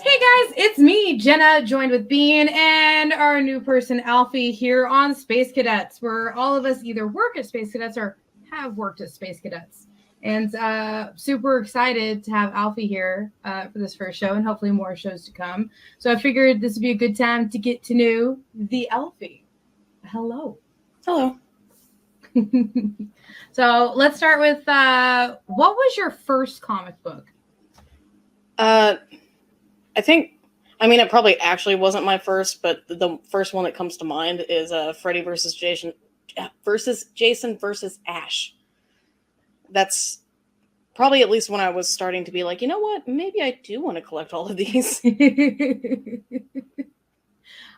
Hey guys, it's me, Jenna, joined with Bean and our new person, Alfie, here on Space Cadets, where all of us either work at Space Cadets or have worked at Space Cadets. And super excited to have Alfie here for this first show and hopefully more shows to come. So I figured this would be a good time to get to know the Alfie. Hello. Hello. So let's start with what was your first comic book? It probably actually wasn't my first, but the first one that comes to mind is Freddy versus Jason versus Ash. That's probably at least when I was starting to be like, you know what, maybe I do want to collect all of these.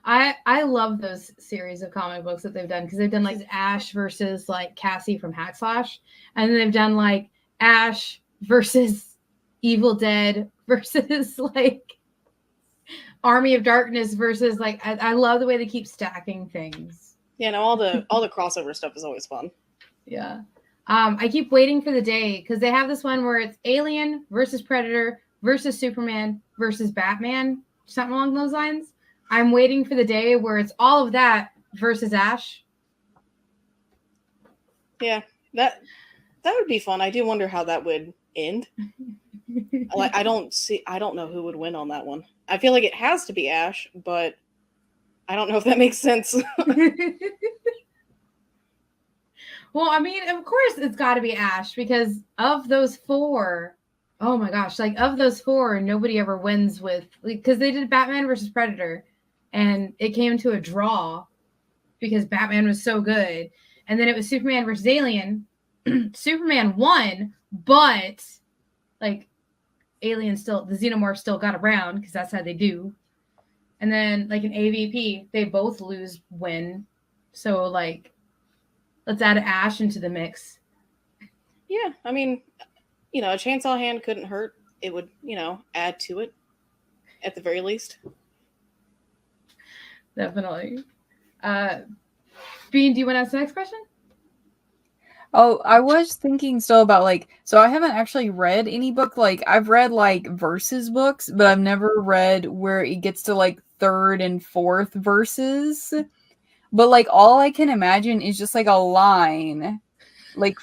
I love those series of comic books that they've done because they've done like Ash versus like Cassie from Hack Slash, and then they've done like Ash versus Evil Dead versus like Army of Darkness versus like I love the way they keep stacking things. Yeah, no, all the crossover stuff is always fun. Yeah. I keep waiting for the day because they have this one where it's Alien versus Predator versus Superman versus Batman, something along those lines. I'm waiting for the day where it's all of that versus Ash. Yeah, that would be fun. I do wonder how that would end. I don't know who would win on that one. I feel like it has to be Ash, but I don't know if that makes sense. Well, I mean, of course it's got to be Ash because of those four. Oh my gosh, like of those four, nobody ever wins with because they did Batman versus Predator and it came to a draw because Batman was so good. And then it was Superman versus Alien. Superman won, but like Alien still, the Xenomorph still got around because that's how they do. And then like an AVP, they both win. So like, let's add Ash into the mix. Yeah, I mean, a chainsaw hand couldn't hurt. It would, add to it at the very least. Definitely. Bean, do you want to ask the next question? Oh, I was thinking still about so I haven't actually read any book. I've read verses books, but I've never read where it gets to third and fourth verses. But all I can imagine is just a line.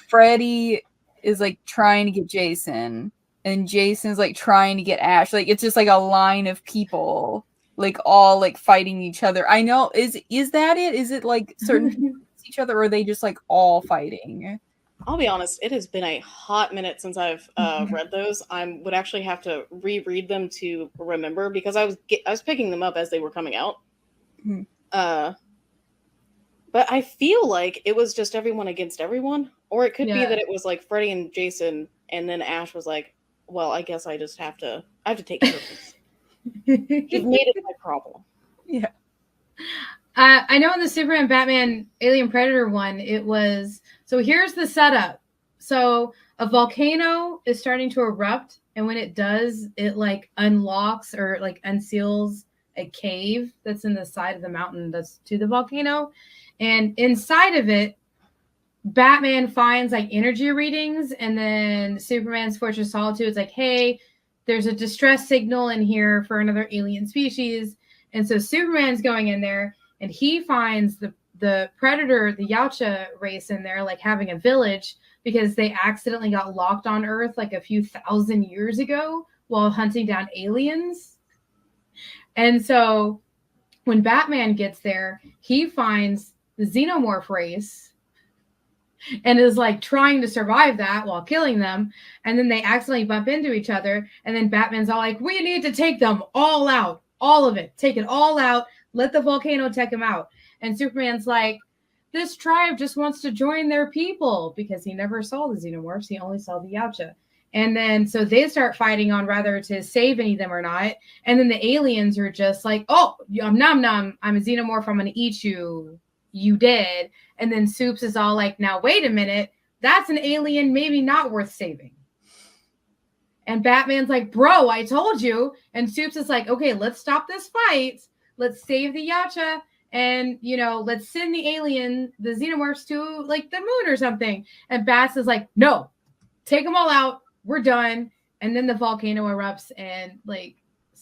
Freddy is trying to get Jason, and Jason's trying to get Ash. It's just a line of people all fighting each other. I know is that it? Is it certain people each other, or are they just all fighting? I'll be honest, it has been a hot minute since I've read those. I would actually have to reread them to remember because I was picking them up as they were coming out. Mm-hmm. But I feel like it was just everyone against everyone, or it could be that it was Freddy and Jason, and then Ash was like, "Well, I guess I have to take care of this." You've made it my problem. Yeah. I know in the Superman, Batman, Alien Predator one, it was... So here's the setup. So a volcano is starting to erupt, and when it does, it unlocks or unseals a cave that's in the side of the mountain that's to the volcano. And inside of it, Batman finds energy readings, and then Superman's Fortress of Solitude is hey, there's a distress signal in here for another alien species. And so Superman's going in there, and he finds the Predator, the Yautja race in there, having a village because they accidentally got locked on Earth a few thousand years ago while hunting down aliens. And so when Batman gets there, he finds the Xenomorph race and is trying to survive that while killing them. And then they accidentally bump into each other. And then Batman's all we need to take them all out. All of it. Take it all out. Let the volcano take them out. And Superman's this tribe just wants to join their people because he never saw the Xenomorphs. He only saw the Yautja. And then so they start fighting on whether to save any of them or not. And then the aliens are just oh, nom nom, I'm a Xenomorph. I'm going to eat you. You did. And then Soups is all now, wait a minute. That's an alien maybe not worth saving. And Batman's bro, I told you. And Soups is okay, let's stop this fight. Let's save the Yautja. And, let's send the Xenomorphs to the moon or something. And Bats is no, take them all out. We're done. And then the volcano erupts and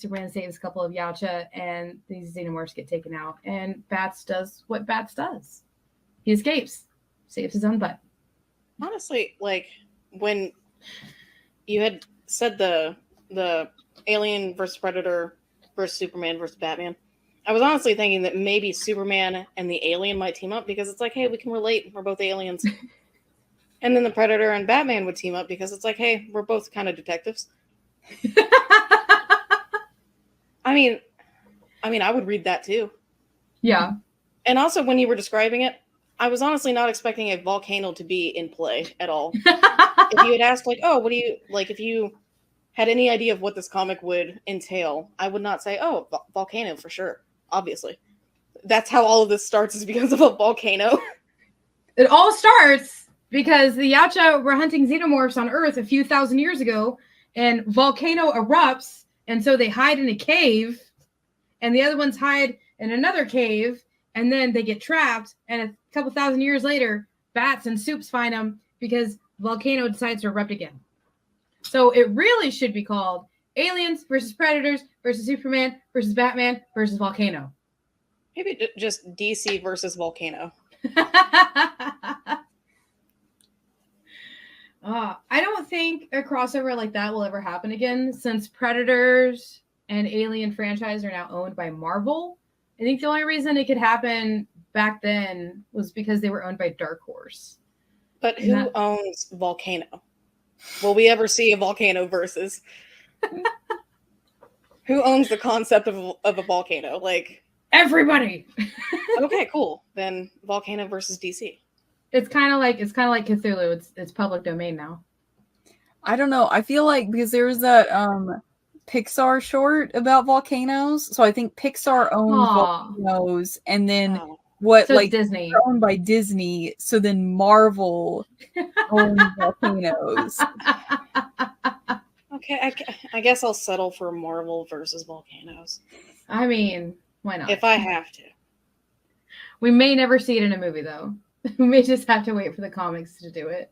Superman saves a couple of Yautja, and these xenomorphs get taken out. And Bats does what Bats does. He escapes, saves his own butt. Honestly, like when you had said the Alien versus Predator versus Superman versus Batman, I was honestly thinking that maybe Superman and the alien might team up because it's like, hey, we can relate. We're both aliens. And then the Predator and Batman would team up because it's like, hey, we're both kind of detectives. I mean, I would read that too. Yeah. And also, when you were describing it, I was honestly not expecting a volcano to be in play at all. If you had asked, like, oh, what do you, like, if you had any idea of what this comic would entail, I would not say, oh, volcano for sure, obviously. That's how all of this starts, is because of a volcano. It all starts because the Yautja were hunting xenomorphs on Earth a few thousand years ago, and volcano erupts, and so they hide in a cave, and the other ones hide in another cave, and then they get trapped, and a couple thousand years later, Bats and Soups find them because volcano decides to erupt again. So it really should be called Aliens versus Predators versus Superman versus Batman versus Volcano. Maybe just DC versus volcano. I don't think a crossover like that will ever happen again, since Predators and Alien franchise are now owned by Marvel. I think the only reason it could happen back then was because they were owned by Dark Horse. But who owns Volcano? Will we ever see a Volcano versus? Who owns the concept of a volcano? Like, everybody. Okay, cool. Then Volcano versus DC. It's kind of like Cthulhu. It's public domain now. I don't know. I feel like because there was that Pixar short about volcanoes, so I think Pixar owns volcanoes, and then so Disney owned by Disney. So then Marvel owns volcanoes. Okay, I guess I'll settle for Marvel versus volcanoes. I mean, why not? If I have to. We may never see it in a movie, though. We may just have to wait for the comics to do it.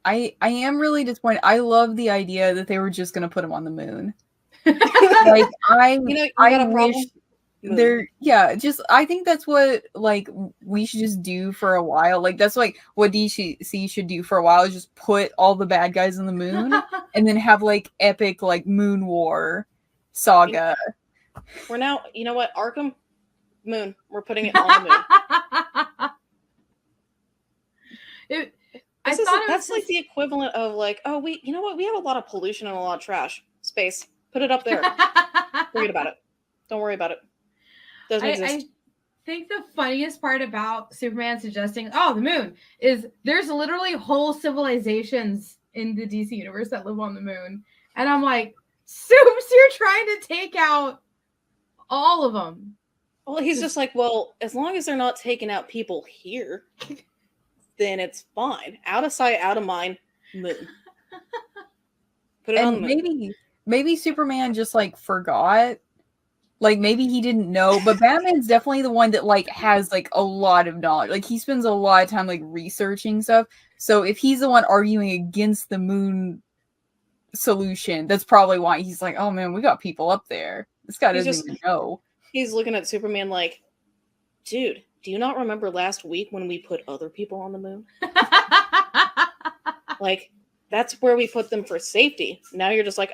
I am really disappointed. I love the idea that they were just going to put him on the moon. Like, I wish I think that's what, like, we should just do for a while. Like, that's like what DC should do for a while, is just put all the bad guys on the moon and then have like epic like moon war saga. We're now, you know what, Arkham moon. We're putting it on the moon. That's like the equivalent of like, oh, we have a lot of pollution and a lot of trash. Space. Put it up there. Forget about it. Don't worry about it. Doesn't exist. I think the funniest part about Superman suggesting, the moon, is there's literally whole civilizations in the DC universe that live on the moon. And I'm like, Soups, you're trying to take out all of them. Well, he's just like, well, as long as they're not taking out people here, then it's fine. Out of sight, out of mind, moon. Put it on the moon. Maybe Superman just like forgot. Like, maybe he didn't know, but Batman's definitely the one that like has like a lot of knowledge. Like, he spends a lot of time like researching stuff. So if he's the one arguing against the moon solution, that's probably why he's like, oh man, we got people up there. This guy doesn't even know. He's looking at Superman like, dude, do you not remember last week when we put other people on the moon? Like, that's where we put them for safety. Now you're just like,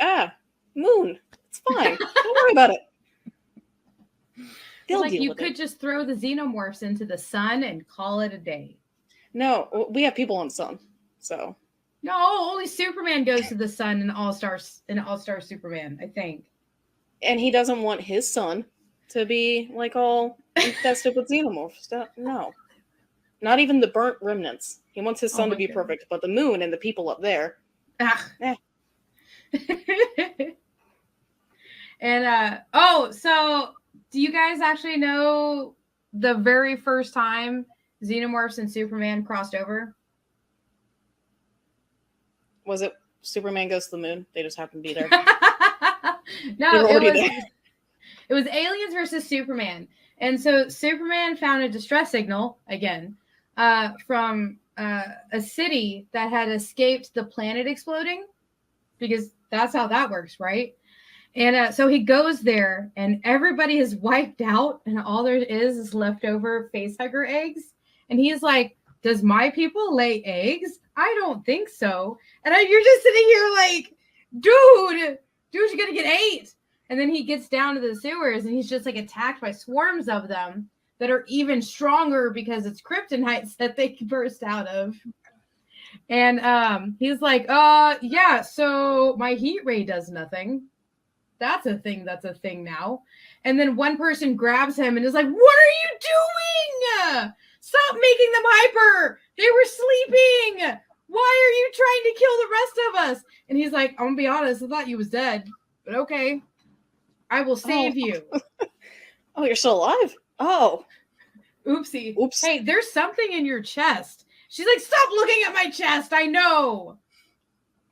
moon. It's fine. Don't worry about it. Like, you could just throw the xenomorphs into the sun and call it a day. No, we have people on sun, so. No, only Superman goes to the sun in All-Star Superman, I think. And he doesn't want his son to be like all infested with xenomorphs. No. Not even the burnt remnants. He wants his son to be perfect, but the moon and the people up there. And so do you guys actually know the very first time Xenomorphs and Superman crossed over? Was it Superman Goes to the Moon? They just happened to be there. No, it was Aliens versus Superman. And so Superman found a distress signal, again, from a city that had escaped the planet exploding, because that's how that works, right? And so he goes there, and everybody is wiped out, and all there is leftover facehugger eggs. And he's like, "Does my people lay eggs? I don't think so." And you're just sitting here like, dude, you're gonna get ate. And then he gets down to the sewers, and he's just like attacked by swarms of them that are even stronger because it's kryptonites that they burst out of. And he's like, yeah, so my heat ray does nothing. That's a thing now. And then one person grabs him and is like, "What are you doing? Stop making them hyper. They were sleeping. Why are you trying to kill the rest of us?" And he's like, "I'm gonna be honest, I thought you was dead, but okay. I will save you." Oh, you're still alive? Oh. Oopsie. Oops. Hey, there's something in your chest. She's like, "Stop looking at my chest. I know.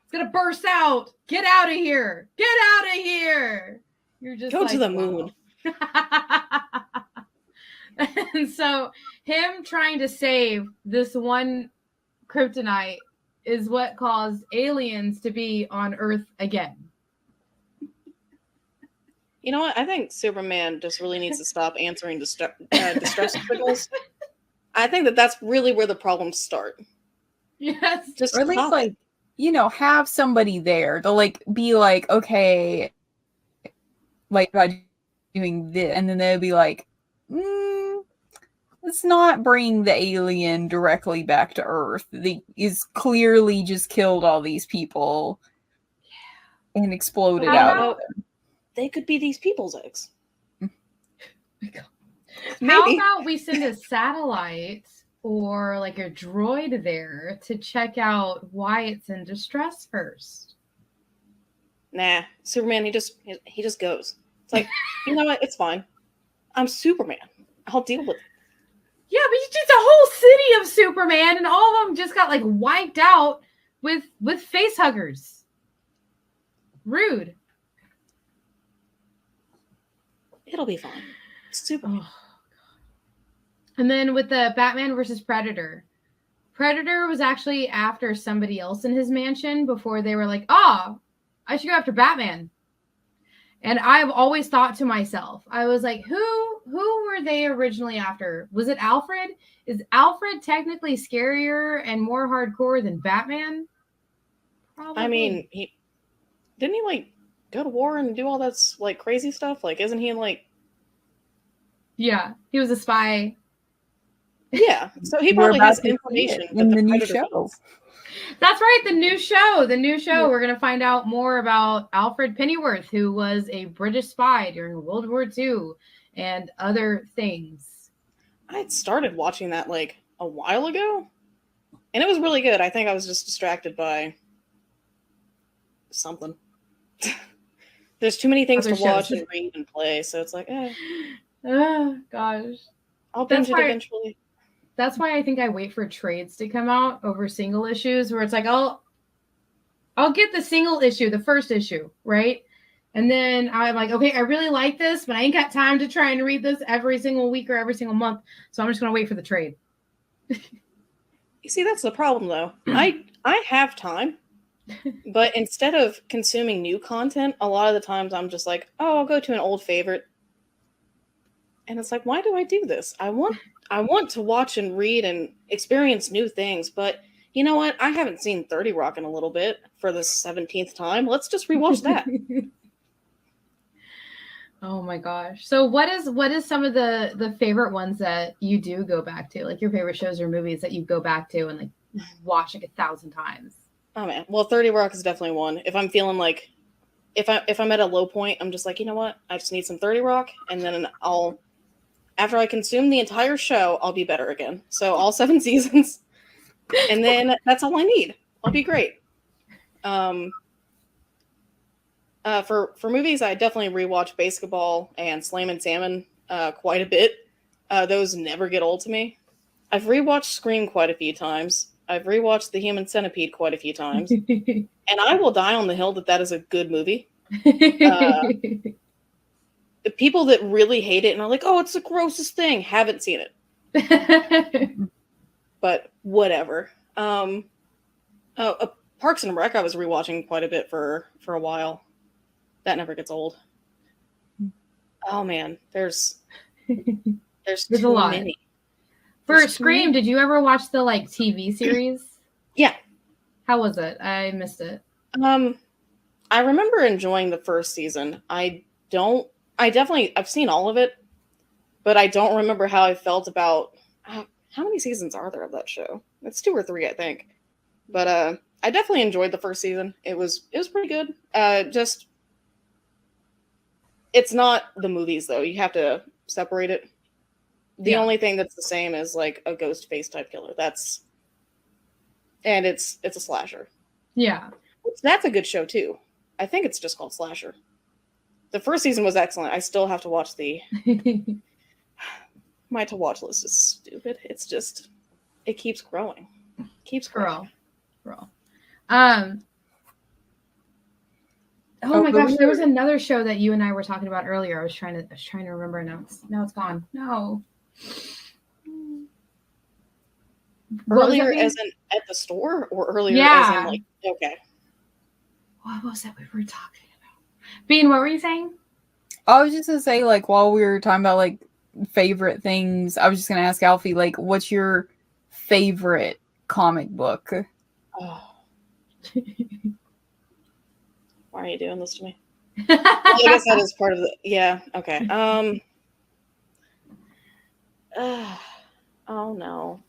It's going to burst out. Get out of here. Get out of here." You're just go like, to the wow. moon. And so him trying to save this one kryptonite is what caused aliens to be on Earth again. You know what? I think Superman just really needs to stop answering distress signals. I think that's really where the problems start. Yes. Just Or at least stop like, have somebody there to like be like, okay, like by doing this, and then they'll be like, let's not bring the alien directly back to Earth. He's clearly just killed all these people and exploded out. They could be these people's eggs. How about we send a satellite or like a droid there to check out why it's in distress first? Nah, Superman, he just goes. It's like, you know what? It's fine. I'm Superman. I'll deal with it. Yeah, but it's just a whole city of Superman, and all of them just got like wiped out with face huggers. Rude. It'll be fine. Superman. Oh. And then with the Batman versus Predator, Predator was actually after somebody else in his mansion before they were like, I should go after Batman. And I've always thought to myself, I was like, who were they originally after? Was it Alfred? Is Alfred technically scarier and more hardcore than Batman? Probably. I mean, didn't he like go to war and do all that like crazy stuff? Like, isn't he like? Yeah, he was a spy. Yeah, so he probably has information in the new show. That's right, the new show. Yeah. We're going to find out more about Alfred Pennyworth, who was a British spy during World War II and other things. I had started watching that like a while ago, and it was really good. I think I was just distracted by something. There's too many things to watch and read and play, so it's like, oh, gosh. I'll binge it eventually. That's why I think I wait for trades to come out over single issues, where it's like, I'll get the single issue, the first issue, right? And then I'm like, okay, I really like this, but I ain't got time to try and read this every single week or every single month. So I'm just going to wait for the trade. You see, that's the problem, though. I have time, but instead of consuming new content, a lot of the times I'm just like, I'll go to an old favorite. And it's like, why do I do this? I want to watch and read and experience new things, but you know what? I haven't seen 30 Rock in a little bit for the 17th time. Let's just rewatch that. Oh my gosh. So what is some of the favorite ones that you do go back to? Like your favorite shows or movies that you go back to and like watch like 1,000 times? Oh man. Well, 30 Rock is definitely one. If I'm feeling like if I'm at a low point, I'm just like, you know what? I just need some 30 Rock, and then after I consume the entire show, I'll be better again. So all 7 seasons. And then that's all I need. I'll be great. For movies, I definitely rewatch Basketball and Slam & Salmon quite a bit. Those never get old to me. I've rewatched Scream quite a few times. I've rewatched The Human Centipede quite a few times. And I will die on the hill that is a good movie. The people that really hate it and are like, oh, it's the grossest thing, haven't seen it. But whatever. Parks and Rec, I was rewatching quite a bit for a while. That was a good show. That was a good show. Oh, yeah. I think Parks and Rec is definitely one. If I'm feeling like if I'm at a low point, I'm just like, you know what? I just need some 30 Rock, and then I'll after I consume the entire show, I'll be better again. So all 7 seasons. And then that's all I need. I'll be great. For movies, I definitely rewatch Basketball and Slam & Salmon quite a bit. That never gets old. Oh man, there's There's too a lot. many. For There's too Scream, many. did you ever watch the like TV series? Yeah. How was it? I missed it. I remember enjoying the first season. I've seen all of it, but I don't remember how I felt about how many seasons are there of that show? It's 2 or 3, I think. But I definitely enjoyed the first season. It was pretty good. Just it's not the movies though. You have to separate it. The only thing that's the same is like a ghost face type killer. And it's a slasher. Yeah. That's a good show too. I think it's just called Slasher. The first season was excellent. I still have to watch my to watch list is stupid. It's just it keeps growing. Keeps growing. Girl. Oh my gosh, there was another show that you and I were talking about earlier. I was trying to remember, and now it's gone. No. Earlier as in at the store, or earlier as in like okay. What was it we were talking about? Bean, what were you saying? I was just gonna say, like, while we were talking about like favorite things, I was just gonna ask Alfie, like, what's your favorite comic book? Oh. Why are you doing this to me? Well, I guess that is part of the okay. Oh no.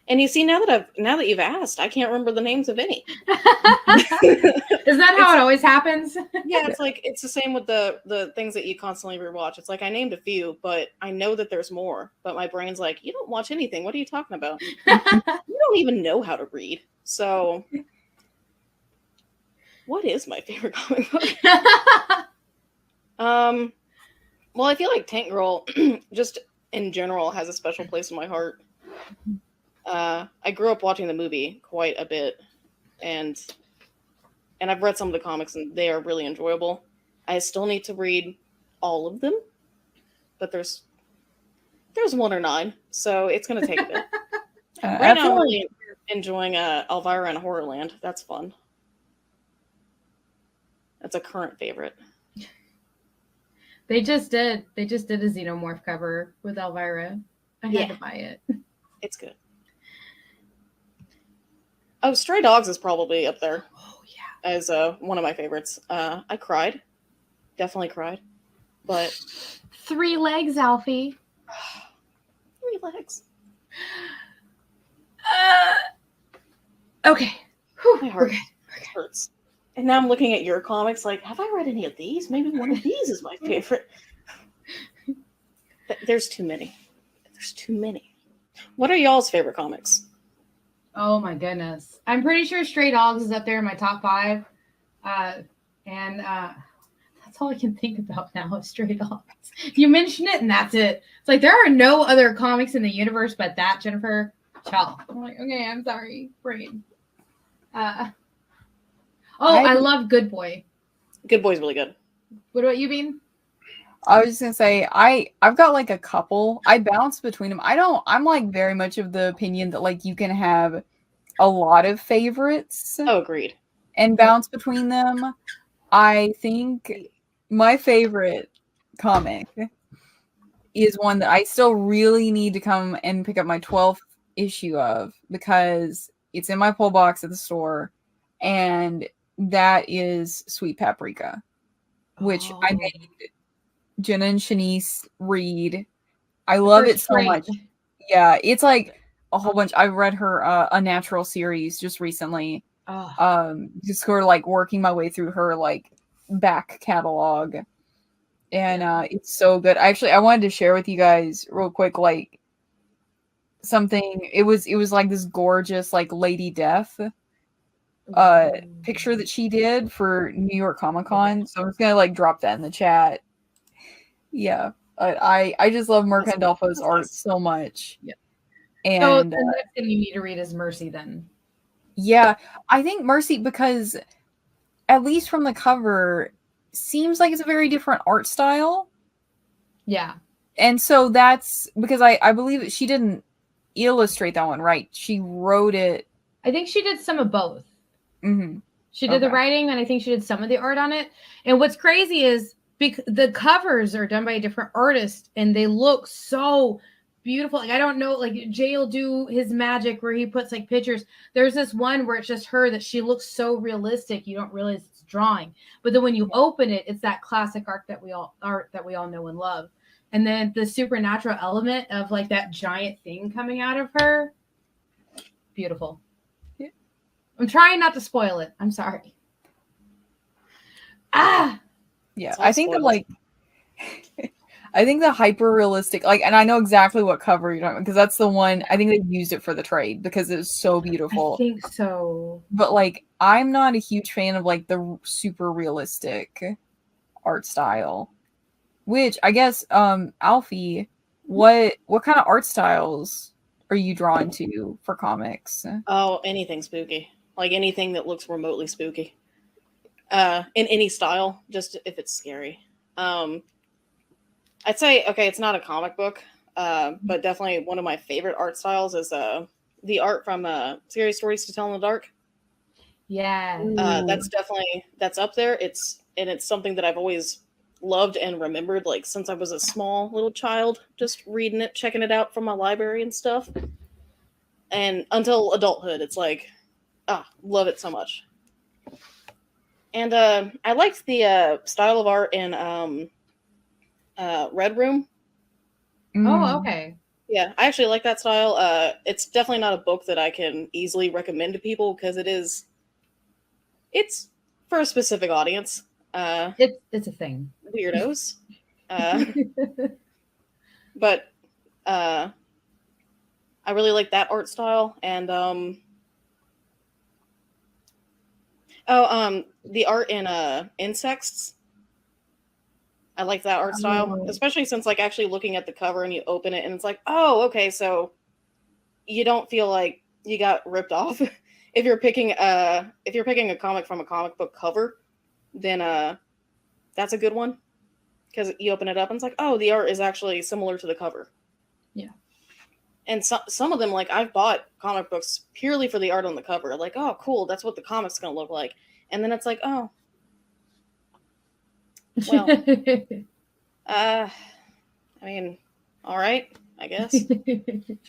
And you see, now that you've asked, I can't remember the names of any. Is that how it always happens? Yeah, it's the same with the things that you constantly rewatch. It's like I named a few, but I know that there's more. But my brain's like, you don't watch anything. What are you talking about? You don't even know how to read. So, what is my favorite comic book? Well, I feel like Tank Girl, just in general, has a special place in my heart. I grew up watching the movie quite a bit, and I've read some of the comics, and they are really enjoyable. I still need to read all of them, but there's 1 or 9, so it's going to take a bit. Right now, I'm really enjoying Elvira in Horrorland. That's fun. That's a current favorite. They just did a Xenomorph cover with Elvira. I had to buy it. It's good. Oh, Stray Dogs is probably up there. Oh yeah, as one of my favorites. I cried, definitely cried, but 3 legs, Alfie. 3 legs. Okay. Whew, My heart hurts. And now I'm looking at your comics like, have I read any of these? Maybe one of these is my favorite. There's too many. There's too many. What are y'all's favorite comics? Oh my goodness. I'm pretty sure Stray Dogs is up there in my top 5. And that's all I can think about now is Stray Dogs. You mentioned it and that's it. It's like there are no other comics in the universe but that, Jennifer. Ciao. I'm like, okay, I'm sorry. Brain. I love Good Boy. Good Boy's really good. What about you, Bean? I was just gonna say I've got like a couple. I bounce between them. I'm like very much of the opinion that like you can have a lot of favorites. Oh, agreed. And bounce between them. I think my favorite comic is one that I still really need to come and pick up my 12th issue of because it's in my pull box at the store, and that is Sweet Paprika, which I made Jenna and Shanice read. I love it so much. Yeah, it's like a whole bunch. I read her A Natural series just recently. Just sort of like working my way through her like back catalog, and it's so good. Actually, I wanted to share with you guys real quick, like something. It was like this gorgeous like Lady Death picture that she did for New York Comic Con. So I'm just gonna like drop that in the chat. Yeah, I just love Mark Andolfo's art so much. Yeah. And so the next thing you need to read is Mercy then. Yeah, I think Mercy, because at least from the cover, seems like it's a very different art style. Yeah. And so that's because I believe that she didn't illustrate that one, right? She wrote it. I think she did some of both. Mm-hmm. She did the Okay. writing, and I think she did some of the art on it. And what's crazy is the covers are done by a different artist, and they look so beautiful. Like I don't know, like Jay will do his magic where he puts like pictures. There's this one where it's just her that she looks so realistic, you don't realize it's drawing. But then when you open it, it's that classic art that we all know and love. And then the supernatural element of like that giant thing coming out of her, beautiful. Yeah. I'm trying not to spoil it. I'm sorry. Yeah, I think that like I think the hyper realistic, like, and I know exactly what cover you're talking about because that's the one I think they used it for the trade because it was so beautiful. I think so. But like, I'm not a huge fan of like the super realistic art style. Which I guess, Alfie, what kind of art styles are you drawn to for comics? Oh, anything spooky. Like anything that looks remotely spooky. In any style, just if it's scary. I'd say, okay, it's not a comic book, but definitely one of my favorite art styles is the art from Scary Stories to Tell in the Dark. Yeah. That's up there. It's something that I've always loved and remembered, like since I was a small little child, just reading it, checking it out from my library and stuff. And until adulthood, it's like, love it so much. And I liked the style of art in Red Room. Oh, okay. Yeah, I actually like that style. It's definitely not a book that I can easily recommend to people because it's for a specific audience. It's a thing. Weirdos. But I really like that art style. And the art in Insects. I like that art style, especially since like actually looking at the cover and you open it and it's like, oh, okay, so you don't feel like you got ripped off. If you're picking a comic from a comic book cover, then that's a good one because you open it up and it's like, oh, the art is actually similar to the cover. Yeah. And some of them, like I've bought comic books purely for the art on the cover. Like, oh, cool, that's what the comic's gonna look like. And then it's like, oh, well, I mean, all right, I guess.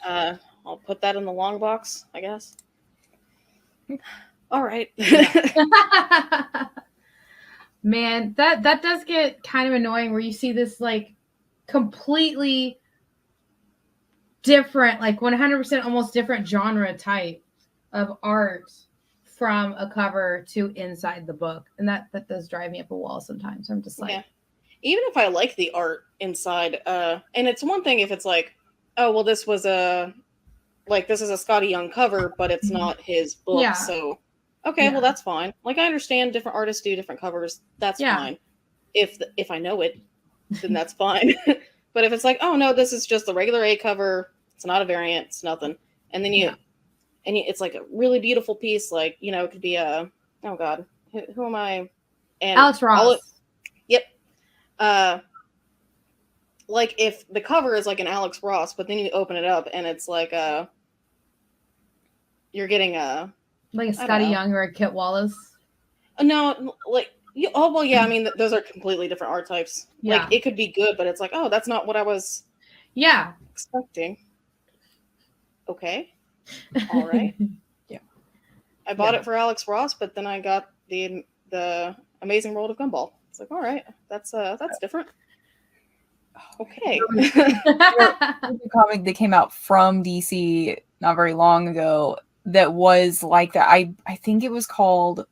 I'll put that in the long box, I guess. All right. Man, that does get kind of annoying where you see this like completely different, like 100% almost different genre type of art from a cover to inside the book. And that does drive me up a wall sometimes. I'm just like, yeah. Even if I like the art inside, and it's one thing if it's like, oh, well, this is a Scotty Young cover, but it's not his book. Yeah. So, okay, well, that's fine. Like, I understand different artists do different covers. That's fine. If I know it, then that's fine. But if it's like, oh, no, this is just the regular A cover. It's not a variant. It's nothing. And then it's like a really beautiful piece. Like, it could be oh God, who am I? And Alex Ross. Yep. Like if the cover is like an Alex Ross, but then you open it up and it's like you're getting like a Scotty Young or a Kit Wallace. No, like well, yeah. I mean, those are completely different art types. Yeah. Like it could be good, but it's like, oh, that's not what I was. Yeah. Expecting. Okay. All right. Yeah. I bought it for Alex Ross, but then I got the Amazing World of Gumball. It's like, all right, that's different. Okay. A comic that came out from DC not very long ago that was like that. I think it was called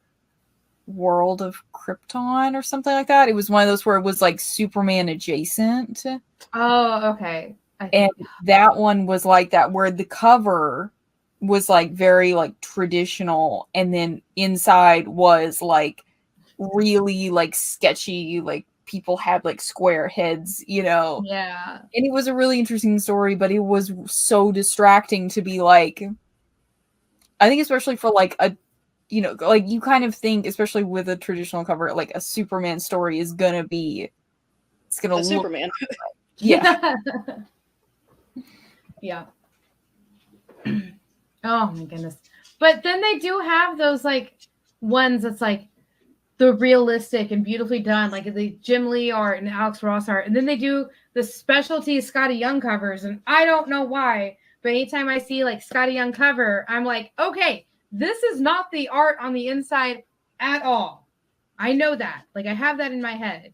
World of Krypton or something like that. It was one of those where it was like Superman adjacent. Oh, okay. And that one was like that, where the cover was like very like traditional, and then inside was like really like sketchy, like people had like square heads, Yeah. And it was a really interesting story, but it was so distracting to be like, I think especially for like a, like you kind of think, especially with a traditional cover, like a Superman story is gonna be, it's gonna look Superman. Yeah. Yeah. Oh my goodness. But then they do have those like ones that's like the realistic and beautifully done, like the Jim Lee art and Alex Ross art. And then they do the specialty Scotty Young covers. And I don't know why, but anytime I see like Scotty Young cover, I'm like, okay, this is not the art on the inside at all. I know that. Like, I have that in my head.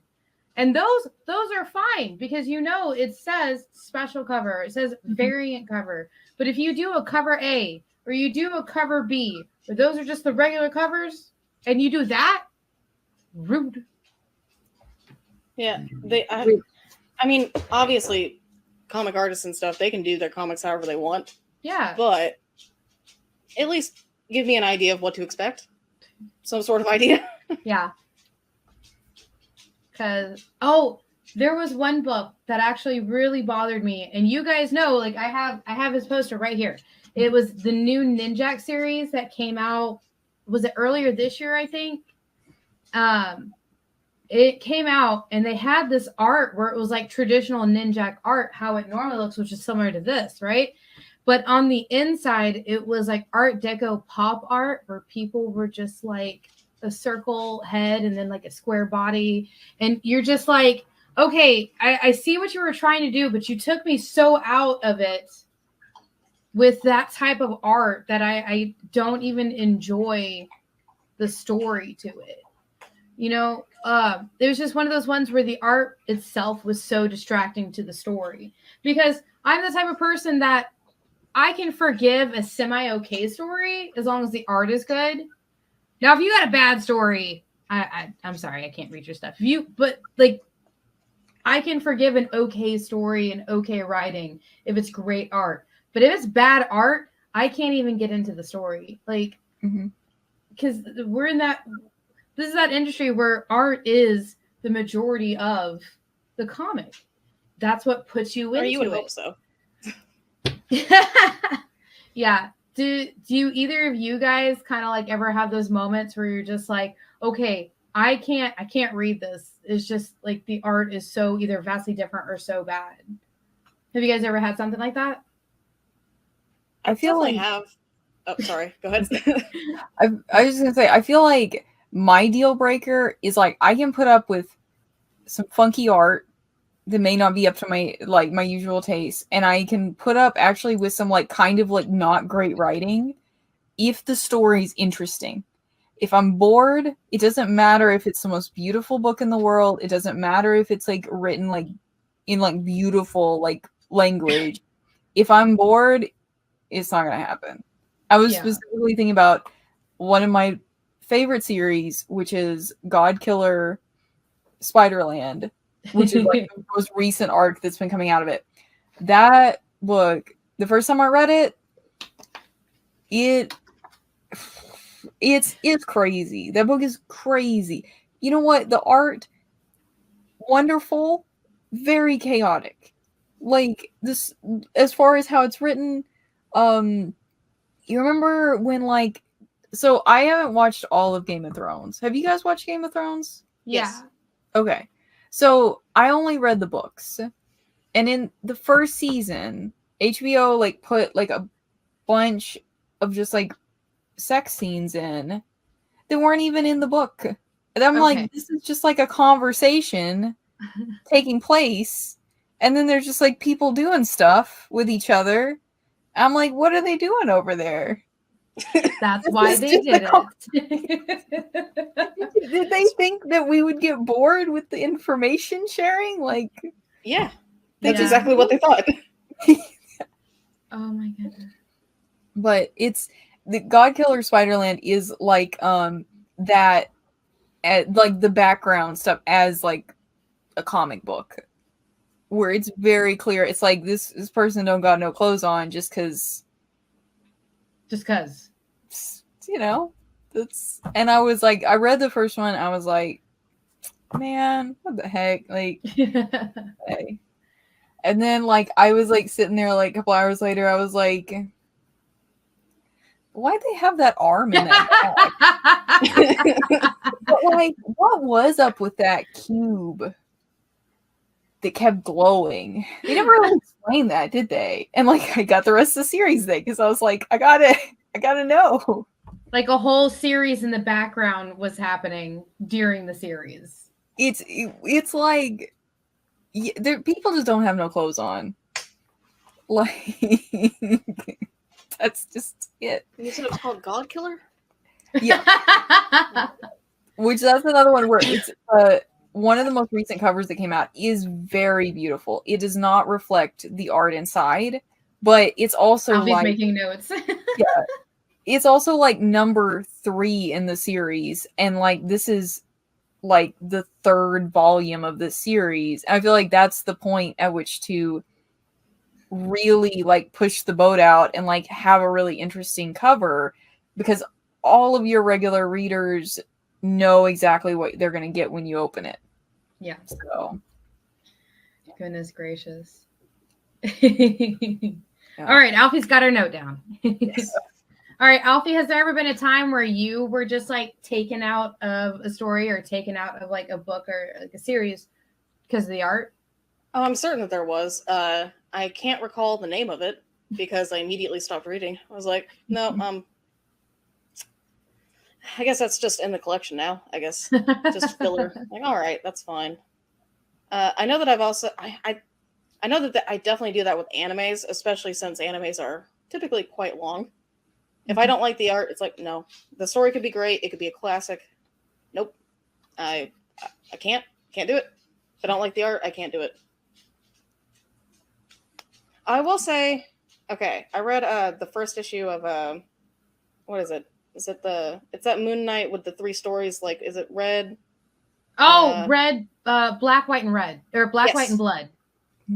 And those are fine because it says special cover. It says variant cover. But if you do a cover A or you do a cover B, or those are just the regular covers, and you do that, rude. Yeah, I mean, obviously, comic artists and stuff, they can do their comics however they want. Yeah. But at least give me an idea of what to expect. Some sort of idea. Yeah. Because, there was one book that actually really bothered me. And you guys know, like, I have his poster right here. It was the new Ninjak series that came out. Was it earlier this year, I think? It came out and they had this art where it was like traditional Ninjak art, how it normally looks, which is similar to this, right? But on the inside, it was like Art Deco pop art where people were just like a circle head and then like a square body. And you're just like, okay, I see what you were trying to do, but you took me so out of it with that type of art that I don't even enjoy the story to it. It was just one of those ones where the art itself was so distracting to the story, because I'm the type of person that I can forgive a semi-okay story as long as the art is good. Now, if you got a bad story, I'm sorry, I can't read your stuff. But I can forgive an okay story and okay writing if it's great art. But if it's bad art, I can't even get into the story. Like, because we're in that. This is that industry where art is the majority of the comic. That's what puts you into it. Or you would hope so. Yeah. Do you either of you guys kind of like ever have those moments where you're just like, okay, I can't read this. It's just like the art is so either vastly different or so bad. Have you guys ever had something like that? I feel like have. Oh, sorry. Go ahead. I was just gonna say, I feel like my deal breaker is like I can put up with some funky art that may not be up to my usual taste, and I can put up actually with some like kind of like not great writing if the story's interesting. If I'm bored, it doesn't matter if it's the most beautiful book in the world. It doesn't matter if it's like written like in like beautiful like language. If I'm bored, it's not gonna happen. I was specifically thinking about one of my favorite series, which is God Killer Spiderland, which is like the most recent arc that's been coming out of it. That book, the first time I read it's crazy. That book is crazy. You know what? The art, wonderful, very chaotic. Like this, as far as how it's written, you remember when like, so I haven't watched all of Game of Thrones. Have you guys watched Game of Thrones? Yeah. Okay. So I only read the books. And in the first season, HBO like put like a bunch of just like sex scenes in that weren't even in the book. And I'm like, this is just like a conversation taking place. And then there's just like people doing stuff with each other. I'm like, what are they doing over there? That's why they did it. Did they think that we would get bored with the information sharing? Like, yeah, that's exactly what they thought. Oh my goodness. But it's the God Killer Spiderland is like that at like the background stuff as like a comic book where it's very clear. It's like this person don't got no clothes on just because you know, that's, and I was like, I read the first one, I was like, man, what the heck, like hey. And then like I was like sitting there like a couple hours later, I was like, why'd they have that arm in that but like, what was up with that cube that kept glowing? They never really explained that, did they? And like I got the rest of the series there because I was like, I gotta know. Like a whole series in the background was happening during the series. It's like people just don't have no clothes on. Like that's just it. You said it was called God Killer? Yeah. Which that's another one where it's one of the most recent covers that came out is very beautiful. It does not reflect the art inside, but it's also Alfie's like making notes. yeah, it's also like number 3 in the series, and like this is like the 3rd volume of the series. I feel like that's the point at which to really like push the boat out and like have a really interesting cover, because all of your regular readers know exactly what they're going to get when you open it. Yeah. So Goodness gracious. Yeah. All right, Alfie's got her note down. yes. All right, Alfie, has there ever been a time where you were just like taken out of a story or taken out of like a book or like a series because of the art? Oh, I'm certain that there was. I can't recall the name of it because I immediately stopped reading. I was like, no, I guess that's just in the collection now. I guess just filler. Like, all right, that's fine. I know that I've also I know that I definitely do that with animes, especially since animes are typically quite long. If I don't like the art, it's like, no. The story could be great. It could be a classic. Nope. I can't do it. If I don't like the art, I can't do it. I will say, okay, I read the first issue of what is it? Is it it's that Moon Knight with the 3 stories, like, is it Red? Oh, Red, Black, White, and Red. Or Black, yes. White, and Blood.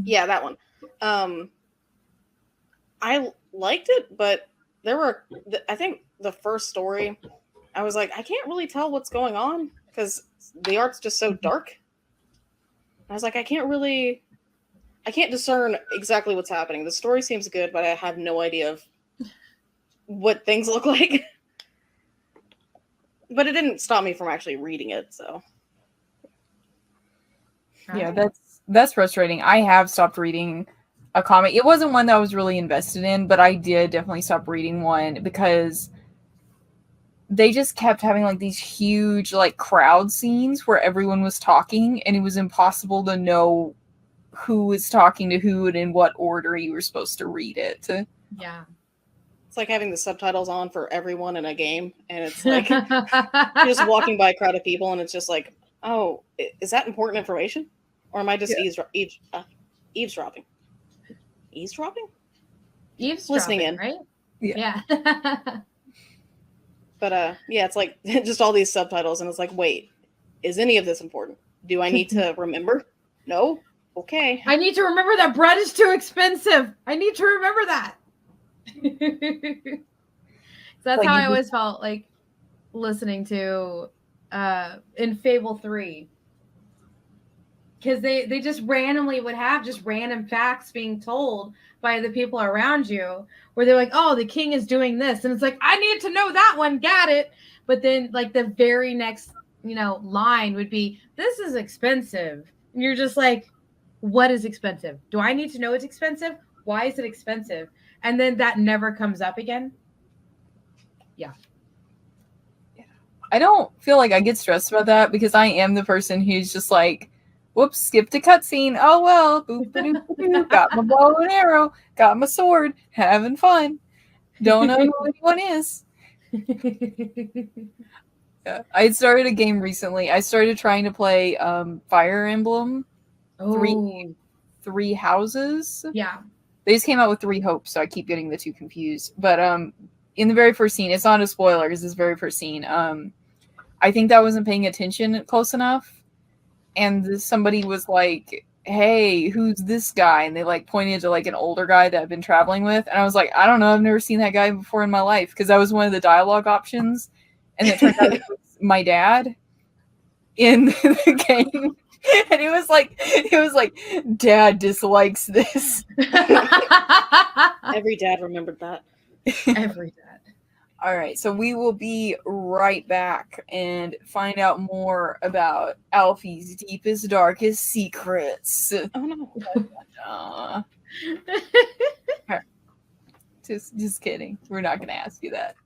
Yeah, that one. I liked it, but there were, I think the first story, I was like, I can't really tell what's going on because the art's just so dark. I was like, I can't discern exactly what's happening. The story seems good, but I have no idea of what things look like. But it didn't stop me from actually reading it, so. Yeah, that's frustrating. I have stopped reading a comic. It wasn't one that I was really invested in, but I did definitely stop reading one because they just kept having like these huge like crowd scenes where everyone was talking and it was impossible to know who was talking to who and in what order you were supposed to read it. Yeah. It's like having the subtitles on for everyone in a game, and it's like you're just walking by a crowd of people and it's just like, oh, is that important information? Or am I just eavesdropping? Eavesdropping? Listening in. Right? Yeah. But yeah, it's like just all these subtitles, and it's like, wait, is any of this important? Do I need to remember? No? Okay. I need to remember that bread is too expensive. I need to remember that. That's like how I always felt like listening to in Fable 3. Because they just randomly would have just random facts being told by the people around you where they're like, oh, the king is doing this. And it's like, I need to know that one. Got it. But then like the very next, line would be, this is expensive. And you're just like, what is expensive? Do I need to know it's expensive? Why is it expensive? And then that never comes up again. Yeah. I don't feel like I get stressed about that because I am the person who's just like, whoops, skipped a cutscene. Oh well, boop-a-doop-a-doo. Got my bow and arrow, got my sword, having fun. Don't know who anyone is. Yeah. I started a game recently. I started trying to play Fire Emblem. Three Houses. Yeah. They just came out with 3 Hopes, so I keep getting the 2 confused. But in the very first scene, it's not a spoiler, it's this very first scene. I think that I wasn't paying attention close enough. And somebody was like, hey, who's this guy? And they like pointed to like an older guy that I've been traveling with. And I was like, I don't know, I've never seen that guy before in my life. Because that was one of the dialogue options. And it turned out it was my dad in the game. And it was like, Dad dislikes this. Every dad remembered that. Every dad. All right, so we will be right back and find out more about Alfie's deepest, darkest secrets. Oh no. Just kidding. We're not going to ask you that.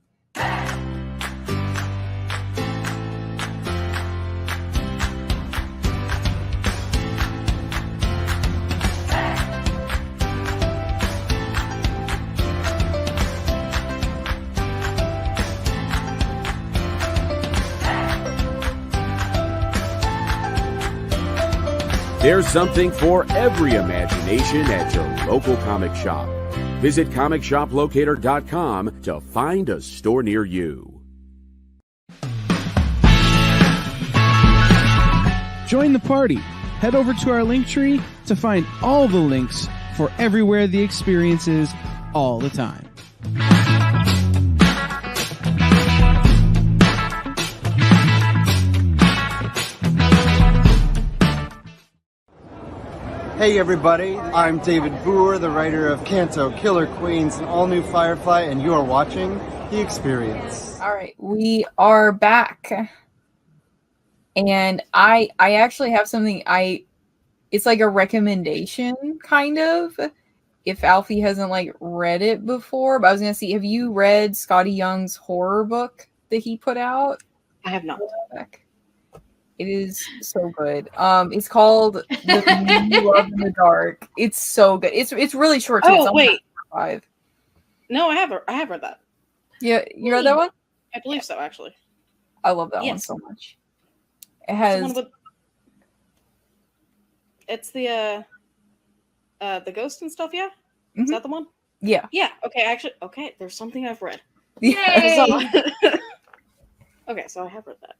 There's something for every imagination at your local comic shop. Visit ComicShopLocator.com to find a store near you. Join the party. Head over to our link tree to find all the links for everywhere the experience is all the time. Hey everybody, I'm David Boer, the writer of Kanto, Killer Queens, and All New Firefly, and you are watching The Experience. All right, we are back. And I actually have something it's like a recommendation kind of, if Alfie hasn't like read it before, but I was going to see, have you read Scotty Young's horror book that he put out? I have not. It is so good. It's called The You Love in the Dark. It's so good. It's really short too. Oh, wait. 5. No, I have read that. Yeah, you read that one? I believe so, actually. I love that one so much. It has it's the ghost and stuff, yeah? Is that the one? Yeah. Yeah. Okay, there's something I've read. Yay! Okay, so I have read that.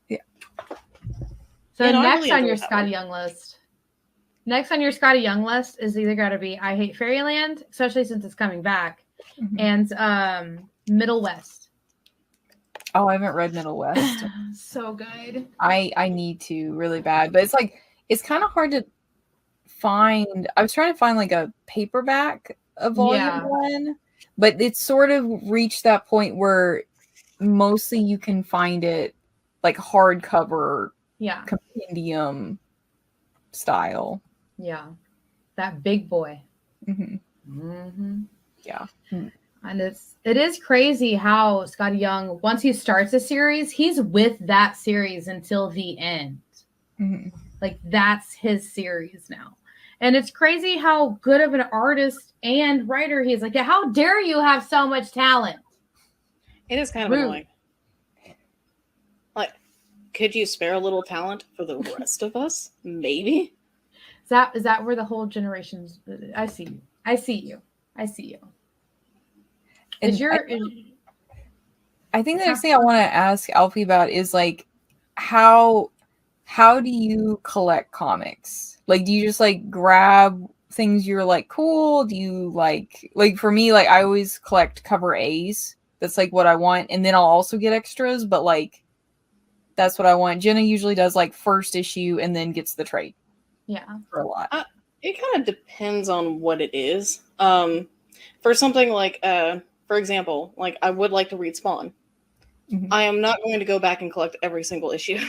Yeah. So You know, next really on your enjoyed that Scotty one. Young list. Next on your Scotty Young list is either got to be I Hate Fairyland, especially since it's coming back, and Middle West. Oh, I haven't read Middle West. So good. I need to really bad, but it's kind of hard to find. I was trying to find like a paperback of volume 1, but it's sort of reached that point where mostly you can find it like hardcover, compendium style. Yeah, that big boy. Yeah. And it is crazy how Scotty Young, once he starts a series, he's with that series until the end. Like that's his series now. And it's crazy how good of an artist and writer he is. Like, how dare you have so much talent? It is kind of annoying. Like, could you spare a little talent for the rest of us? Maybe. Is that where the whole generation's? I see you. I see you. I think the next thing I want to ask Alfie about is like how do you collect comics? Like, do you just like grab things you're like cool? Do you like for me, like I always collect cover A's. That's like what I want, and then I'll also get extras, but like that's what I want. Jenna usually does like first issue and then gets the trade. Yeah, for a lot. It kind of depends on what it is. For something like for example, like I would like to read Spawn. I am not going to go back and collect every single issue.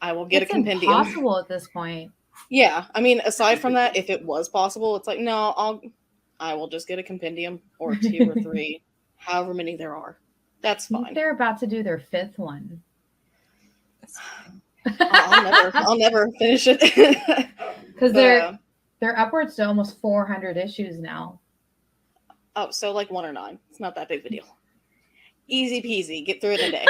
I will get a compendium. It's impossible at this point. Yeah, I mean, aside from that, if it was possible, it's like no, I will just get a compendium or 2 or 3, however many there are. That's fine. They're about to do their 5th one. I'll never finish it because they're upwards to almost 400 issues now. Oh, so like 1 or 9. It's not that big of a deal. Easy peasy. Get through it in a day.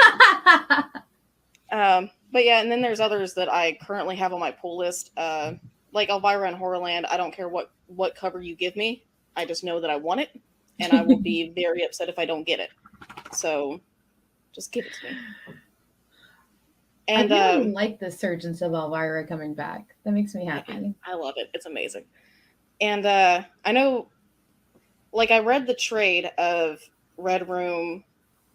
But yeah, and then there's others that I currently have on my pull list. Like Elvira and Horrorland. I don't care what cover you give me. I just know that I want it, and I will be very upset if I don't get it. So just give it to me. And I really like the Surgeons of Elvira coming back. That makes me happy. I love it. It's amazing. And I know, like, I read the trade of Red Room,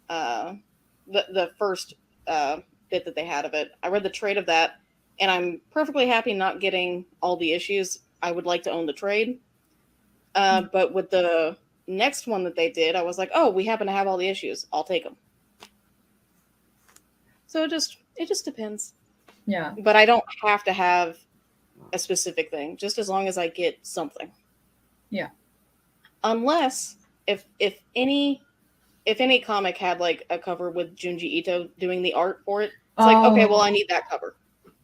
the first bit that they had of it. I read the trade of that, and I'm perfectly happy not getting all the issues. I would like to own the trade. But with the next one that they did, I was like, oh, we happen to have all the issues. I'll take them. So it just depends. Yeah. But I don't have to have a specific thing, just as long as I get something. Yeah. Unless if any comic had like a cover with Junji Ito doing the art for it, it's like, okay, well, I need that cover.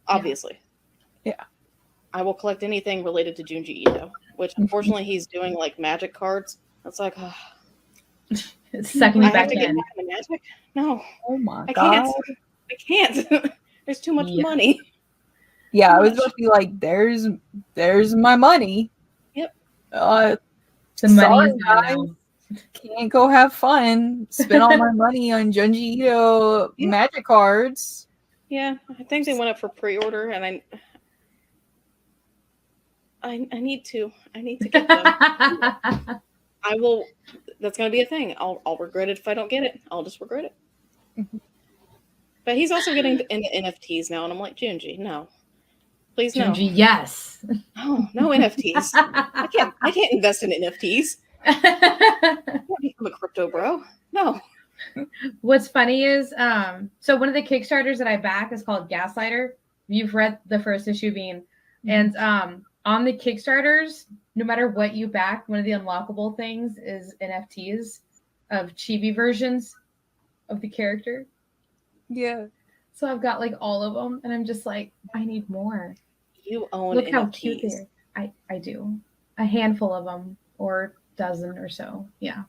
Obviously. Yeah. I will collect anything related to Junji Ito, which unfortunately he's doing like magic cards. It's like, it's sucking you back to get in. back into magic? No. Oh my I god. can't. There's too much money. Yeah, I was about to be like, there's my money. Yep. The The money sorry, is gone guys. now. Can't go have fun. Spend all my money on Junji Ito Yeah. magic cards. Yeah, I think they went up for pre-order, and I need to get them. I will. That's gonna be a thing. I'll regret it if I don't get it. I'll just regret it. But he's also getting into NFTs now, and I'm like, Junji, no, please no. Junji, yes. No NFTs. I can't invest in NFTs. I can't become a crypto bro. No. What's funny is, so one of the Kickstarters that I back is called Gaslighter. You've read the first issue, Bean. And on the Kickstarters, no matter what you back, one of the unlockable things is NFTs of chibi versions of the character. Yeah. So I've got like all of them, and I'm just like, I need more. You own Look NFTs. how cute they are. I do. A handful of them, or dozen or so. Yeah.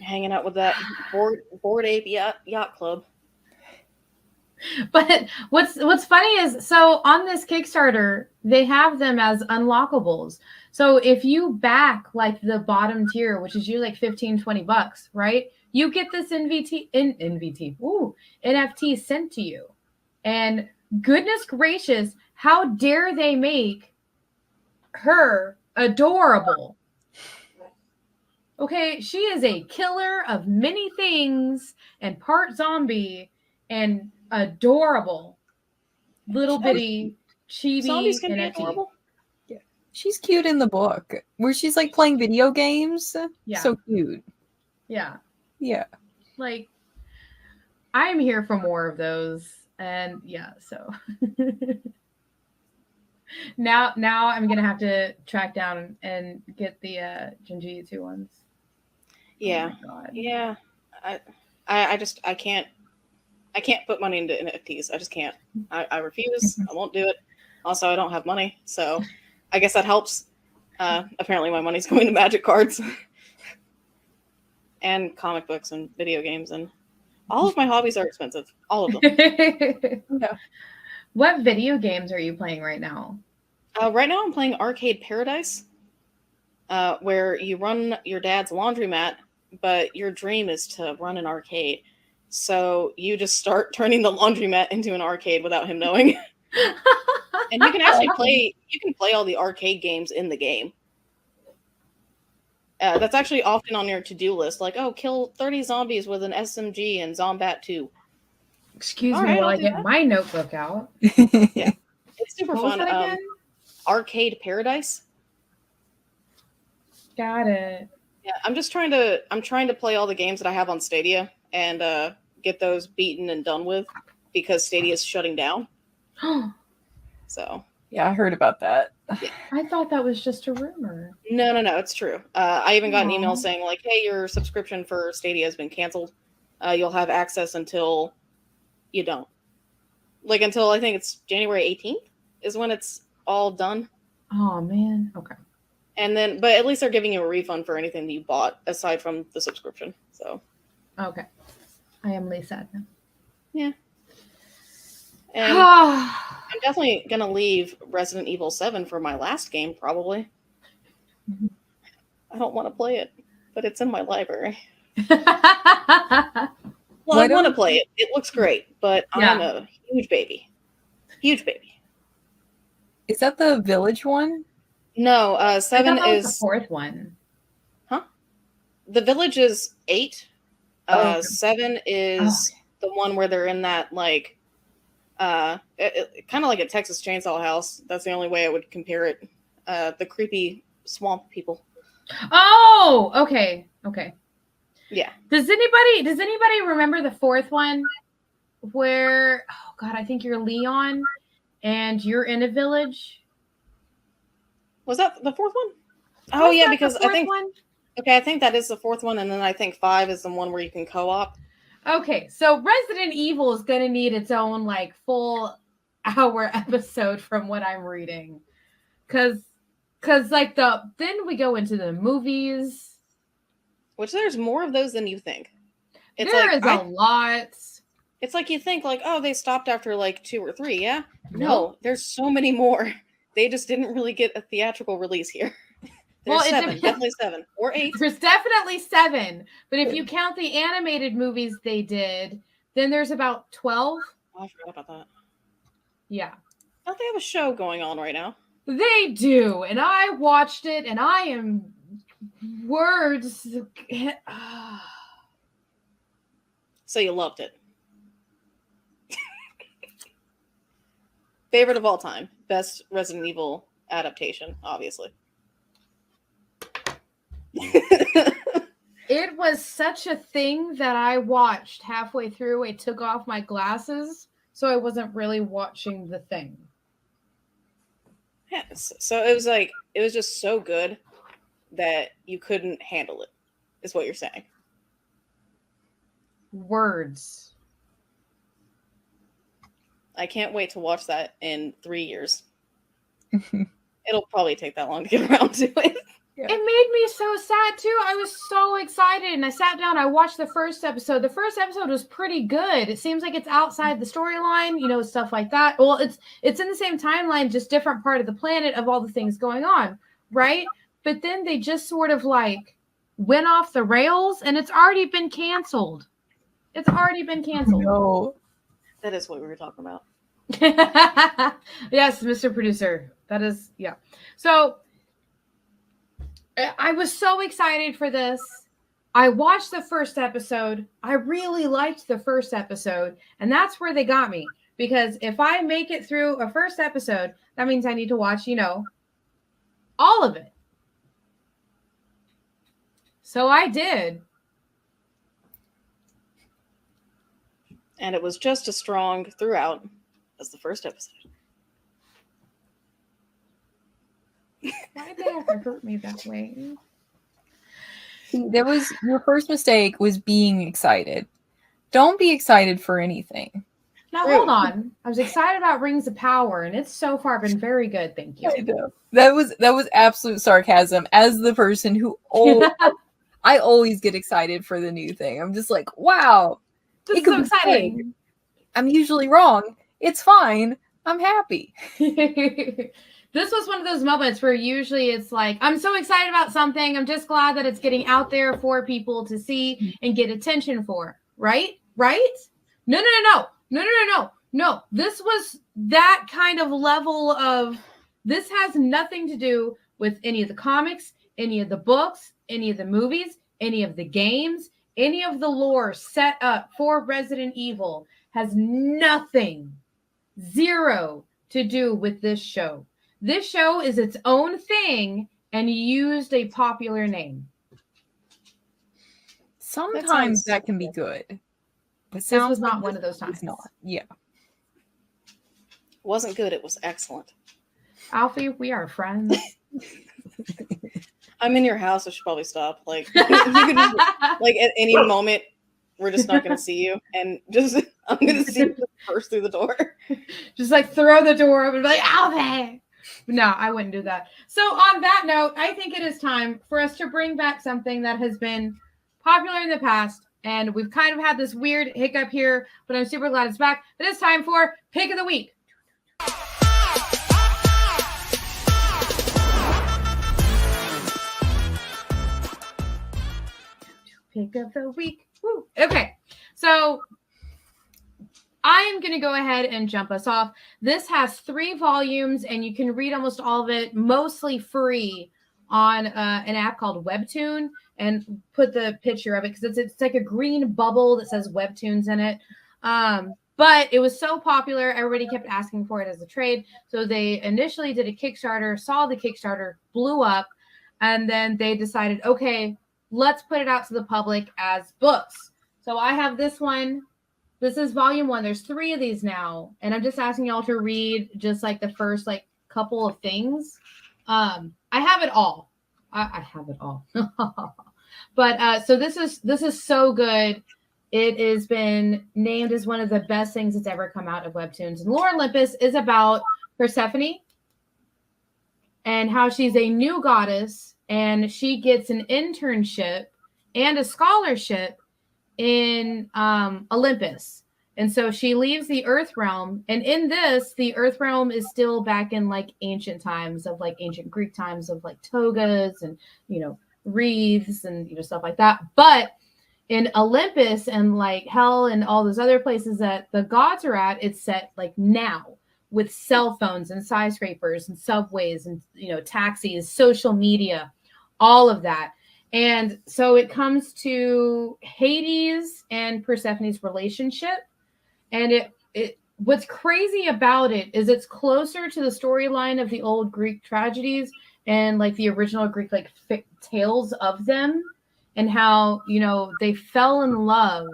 Hanging out with that board ape yacht club. But what's funny is, so on this Kickstarter, they have them as unlockables. So if you back like the bottom tier, which is usually like $15-20, right? You get this NFT sent to you. And goodness gracious, how dare they make her adorable? Okay, she is a killer of many things and part zombie and adorable little bitty chibi Zombies can be NFT. adorable. Yeah. She's cute in the book where she's like playing video games. Yeah. So cute. Yeah. Yeah. Like, I'm here for more of those. And yeah, so now I'm gonna have to track down and get the Junji 2 ones. Yeah. Oh my God. Yeah. I can't put money into NFTs. I just can't. I refuse. I won't do it. Also, I don't have money, so I guess that helps. Apparently my money's going to magic cards and comic books and video games, and all of my hobbies are expensive. All of them. Yeah. What video games are you playing right now? Right now I'm playing Arcade Paradise, where you run your dad's laundromat, but your dream is to run an arcade. So you just start turning the laundromat into an arcade without him knowing. And you can actually play all the arcade games in the game. That's actually often on your to-do list, like, oh, kill 30 zombies with an SMG and Zombat 2. Excuse All me right, while I'll I do get that. my notebook out. Yeah. It's super What was fun. that again? Arcade Paradise. Got it. Yeah, I'm trying to play all the games that I have on Stadia and get those beaten and done with because Stadia is shutting down. So Yeah, I heard about that. I thought that was just a rumor. no, it's true. I even got an email Aw. saying like, hey, your subscription for Stadia has been canceled. You'll have access until you don't. Like until I think it's January 18th is when it's all done. Oh man. Okay. And then, but at least they're giving you a refund for anything that you bought aside from the subscription. So, Okay. I am really sad now. yeah. And I'm definitely going to leave Resident Evil 7 for my last game, probably. I don't want to play it, but it's in my library. Well, Why I want to don't- play it. It looks great, but I'm Yeah. a huge baby. Huge baby. Is that the village one? No, I 7 thought that was the is... fourth one. The village is 8. Oh, okay. 7 is the one where they're in that, like... kind of like a Texas Chainsaw House. That's the only way I would compare it. The creepy swamp people. Oh, okay. Okay. Yeah. Does anybody remember the fourth one where, oh God, I think you're Leon and you're in a village? Was that the fourth one? Oh, Was yeah, that the because I fourth think... one? Okay, I think that is the fourth one, and then I think 5 is the one where you can co-op. Okay, so Resident Evil is going to need its own like full hour episode from what I'm reading. Cuz like then we go into the movies. Which there's more of those than you think. It's There like is a lot. It's like you think like, oh, they stopped after like 2 or 3, yeah? No, there's so many more. They just didn't really get a theatrical release here. There's Well, it 7, depends. definitely 7 or 8. There's definitely 7, but if you count the animated movies they did, then there's about 12. Oh, I forgot about that. Yeah. Don't they have a show going on right now? They do, and I watched it, and I am words. So you loved it. Favorite of all time. Best Resident Evil adaptation, obviously. It was such a thing that I watched halfway through. I took off my glasses, so I wasn't really watching the thing. Yes. So it was just so good that you couldn't handle it, is what you're saying. Words. I can't wait to watch that in 3 years. It'll probably take that long to get around to it. Yeah. It made me so sad too. I was so excited, and I sat down. I watched the first episode. The first episode was pretty good. It seems like it's outside the storyline, stuff like that. Well, it's in the same timeline, just different part of the planet of all the things going on, right? But then they just sort of like went off the rails, and it's already been canceled. It's already been canceled. No. That is what we were talking about. Yes, Mr. Producer. That is, yeah. So I was so excited for this. I watched the first episode. I really liked the first episode, and that's where they got me. Because if I make it through a first episode, that means I need to watch, all of it. So I did. And it was just as strong throughout as the first episode. Why did they have to hurt me that way? Your first mistake was being excited. Don't be excited for anything. Now hold on. I was excited about Rings of Power, and it's so far been very good. Thank you. I know. That was absolute sarcasm. As the person who I always get excited for the new thing. I'm just like, wow. This is so exciting. Great. I'm usually wrong. It's fine. I'm happy. This was one of those moments where usually it's like, I'm so excited about something. I'm just glad that it's getting out there for people to see and get attention for. Right? No. This was that kind of level of, this has nothing to do with any of the comics, any of the books, any of the movies, any of the games, any of the lore set up for Resident Evil. Has nothing, 0 to do with this show. This show is its own thing and used a popular name. Sometimes that can be good. But this was not one of those times. It's not. Yeah. It wasn't good. It was excellent. Alfie, we are friends. I'm in your house. I should probably stop. Like, you could just, like at any moment, we're just not going to see you. And just, I'm going to see you burst through the door. Just like throw the door open and be like, Alfie! No, I wouldn't do that. So on that note, I think it is time for us to bring back something that has been popular in the past. And we've kind of had this weird hiccup here, but I'm super glad it's back. But it's time for Pick of the Week. Pick of the Week. Woo. Okay, so I'm going to go ahead and jump us off. This has 3 volumes, and you can read almost all of it, mostly free, on an app called Webtoon, and put the picture of it because it's like a green bubble that says Webtoons in it. But it was so popular, everybody kept asking for it as a trade. So they initially did a Kickstarter, saw the Kickstarter, blew up, and then they decided, okay, let's put it out to the public as books. So I have this one. This is volume 1. There's 3 of these now. And I'm just asking y'all to read just like the first like couple of things. I have it all. I have it all. But so this is so good. It has been named as one of the best things that's ever come out of Webtoons. And Lore Olympus is about Persephone and how she's a new goddess, and she gets an internship and a scholarship in Olympus. And so she leaves the Earth realm. And in this, the Earth realm is still back in like ancient times of like ancient Greek times of like togas and, wreaths and, stuff like that. But in Olympus and like hell and all those other places that the gods are at, it's set like now with cell phones and skyscrapers and subways and, taxis, social media, all of that. And so it comes to Hades and Persephone's relationship. And it what's crazy about it is it's closer to the storyline of the old Greek tragedies and like the original Greek like tales of them and how, they fell in love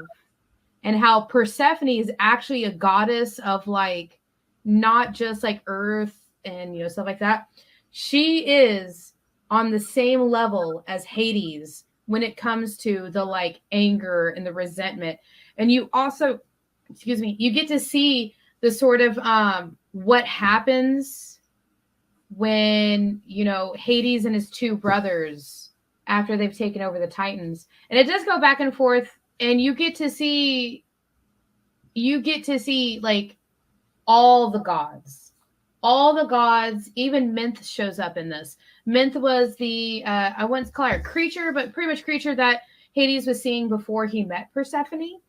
and how Persephone is actually a goddess of like not just like earth and stuff like that. She is on the same level as Hades when it comes to the like anger and the resentment. And you also you get to see the sort of what happens when, Hades and his two brothers, after they've taken over the Titans. And it does go back and forth, and you get to see like all the gods, even Minth shows up in this. Minth was the, I wouldn't call her a creature, but pretty much creature that Hades was seeing before he met Persephone.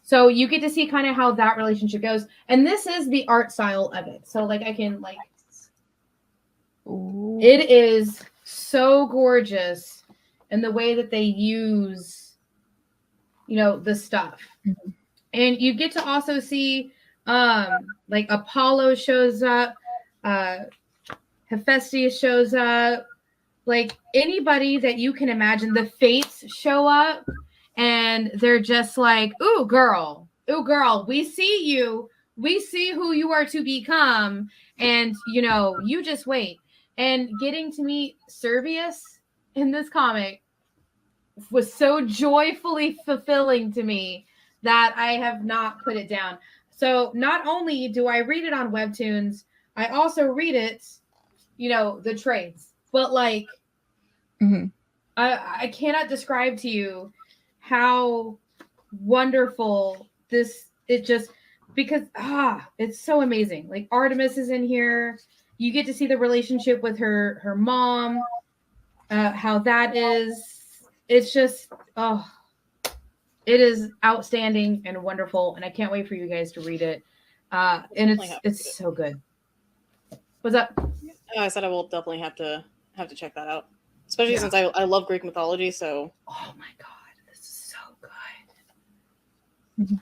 So you get to see kind of how that relationship goes. And this is the art style of it. So like I can like, Ooh. It is so gorgeous in the way that they use, the stuff. Mm-hmm. And you get to also see like Apollo shows up, Hephaestus shows up, like anybody that you can imagine. The Fates show up. And they're just like, ooh, girl, we see you. We see who you are to become. And, you just wait. And getting to meet Servius in this comic was so joyfully fulfilling to me that I have not put it down. So not only do I read it on Webtoons, I also read it, the trades. But like, I cannot describe to you how wonderful because it's so amazing. Like Artemis is in here. You get to see the relationship with her mom, how that is. It's just, it is outstanding and wonderful. And I can't wait for you guys to read it. And it's so good. What's up? Oh, I said I will definitely have to check that out, especially since I love Greek mythology. So, oh my God.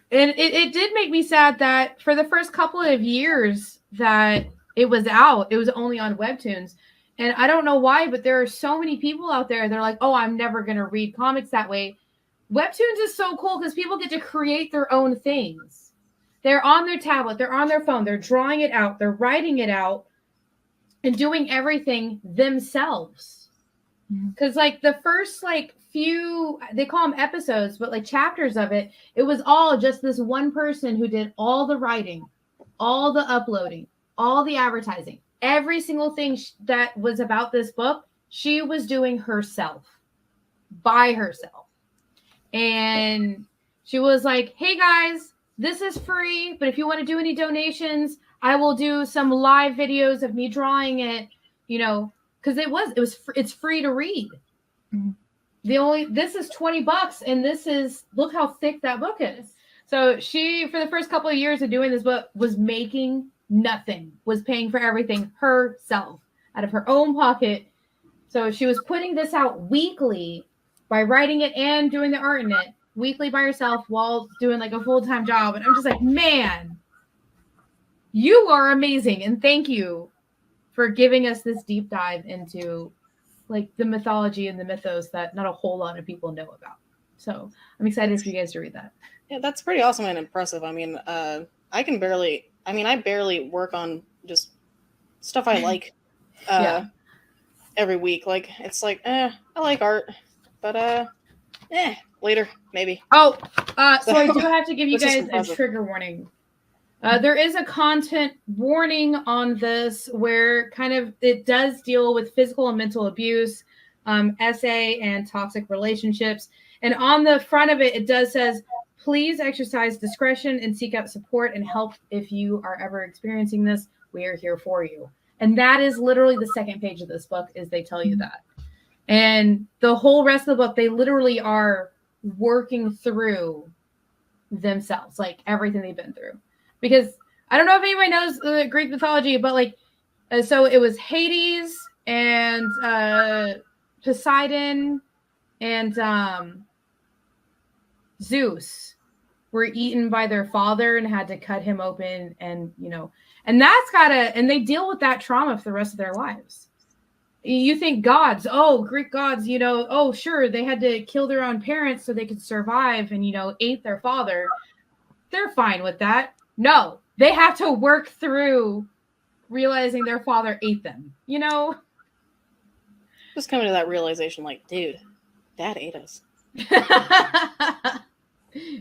And it did make me sad that for the first couple of years that it was out, it was only on Webtoons. And I don't know why, but there are so many people out there. They're like, oh, I'm never going to read comics that way. Webtoons is so cool because people get to create their own things. They're on their tablet. They're on their phone. They're drawing it out. They're writing it out and doing everything themselves. Because like the first few, they call them episodes, but like chapters of it, it was all just this one person who did all the writing, all the uploading, all the advertising, every single thing that was about this book, she was doing herself, by herself. And she was like, hey guys, this is free, but if you want to do any donations, I will do some live videos of me drawing it, because it's free to read. This is $20 and this is, look how thick that book is. So she, for the first couple of years of doing this book, was making nothing, was paying for everything herself out of her own pocket. So she was putting this out weekly by writing it and doing the art in it weekly by herself while doing like a full-time job. And I'm just like, man, you are amazing. And thank you for giving us this deep dive into like the mythology and the mythos that not a whole lot of people know about. So I'm excited for you guys to read that. Yeah, that's pretty awesome and impressive. I mean, I barely work on just stuff I like every week. Like, it's like, I like art, but later, maybe. So I do have to give you guys a trigger warning. There is a content warning on this where kind of it does deal with physical and mental abuse, SA, and toxic relationships. And on the front of it, it does says, please exercise discretion and seek out support and help if you are ever experiencing this. We are here for you. And that is literally the second page of this book, is they tell you that. And the whole rest of the book, they literally are working through themselves, like everything they've been through. Because I don't know if anybody knows Greek mythology, but like, so it was Hades and Poseidon and Zeus were eaten by their father and had to cut him open, and and that's and they deal with that trauma for the rest of their lives. You think gods, Greek gods, oh sure, they had to kill their own parents so they could survive and ate their father. They're fine with that. No, they have to work through realizing their father ate them, Just coming to that realization, like, dude, dad ate us.